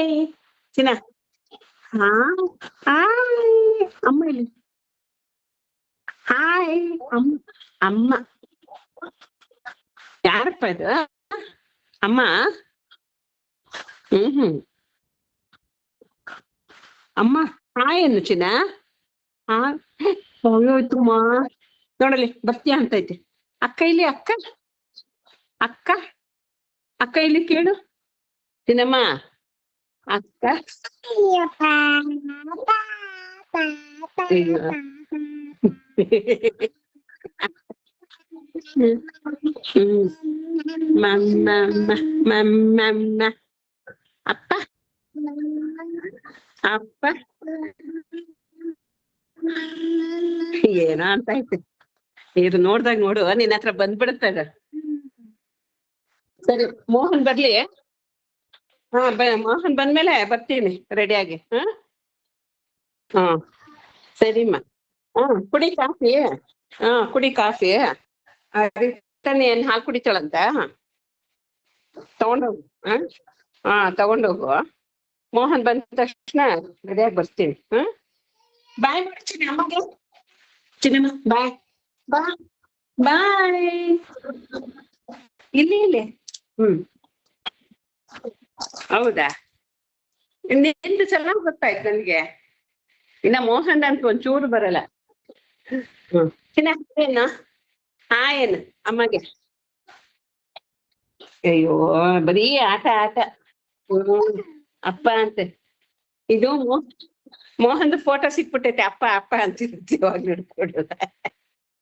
Hi ಚಿನ್ನ. ಹಾ hi ಅಮ್ಮ ಇಲ್ಲಿ. ಹಾಯ್ ಅಮ್ಮ. ಅಮ್ಮ ಯಾರಪ್ಪ ಇದು? ಅಮ್ಮ. ಹ್ಮ್. ಅಮ್ಮ ಹಾಯ್ ಅನ್ನು ಚಿನ್ನ. ಹಾ ಹೋಯ್ತುಮ್ಮ. ನೋಡಲಿ ಬರ್ತೀಯ ಅಂತೈತೆ. ಅಕ್ಕ ಇಲ್ಲಿ ಅಕ್ಕ. ಅಕ್ಕ ಅಕ್ಕ ಇಲ್ಲಿ ಕೇಳು ಚಿನ್ನಮ್ಮ. ಅಕ್ಕ ಅಯ್ಯೋ. ಹ್ಮ್ ಮಮ್ಮ ಮಮ್ಮ ಅಪ್ಪ ಅಪ್ಪ ಏನೋ ಅಂತ ಐತೆ. ಇದು ನೋಡ್ದಾಗ ನೋಡು ನಿನ್ನ ಹತ್ರ ಬಂದ್ಬಿಡುತ್ತಾಗ. ಸರಿ ಮೋಹನ್ ಬರ್ಲಿ. ಹಾ ಮೋಹನ್ ಬಂದ್ಮೇಲೆ ಬರ್ತೀನಿ ರೆಡಿಯಾಗಿ. ಹಾ ಸರಿಮ್ಮ. ಕುಡಿ ಕಾಫಿ. ಕುಡಿ ಕಾಫಿ. ರಿಟರ್ನ್ ಏನ್ ಹಾಲು ಕುಡಿತಾಳಂತ ತಗೊಂಡೋಗು. ತಗೊಂಡೋಗು. ಮೋಹನ್ ಬಂದ ತಕ್ಷಣ ರೆಡಿಯಾಗಿ ಬರ್ತೀನಿ. ಬಾಯ್ ಮಾಡ್ತೀನಿ ಅಮ್ಮಗೆ. ಚಿನ್ನಮ್ಮ ಬಾಯ್. ಬಾಯ್ ಬಾಯ್. ಇಲ್ಲಿ. ಹೌದಾ ನಿಂದು ಚೆನ್ನಾಗ್ ಗೊತ್ತಾಯ್ತು ನನ್ಗೆ. ಇನ್ನ ಮೋಹನ್ ಅಂತ ಒಂಚೂರು ಬರಲ್ಲ. ಚಿನ್ನ ಏನು ಏನು ಅಮ್ಮಗೆ. ಅಯ್ಯೋ ಬರೀ ಆಟ. ಅಪ್ಪ ಅಂತೆ. ಇದು ಮೋಹನ್ದು ಫೋಟೋ ಸಿಕ್ಬಿಟ್ಟೈತೆ. ಅಪ್ಪ ಅಂತಿರ್ತೀವಾಗ ಹಿಡ್ಕೊಡು.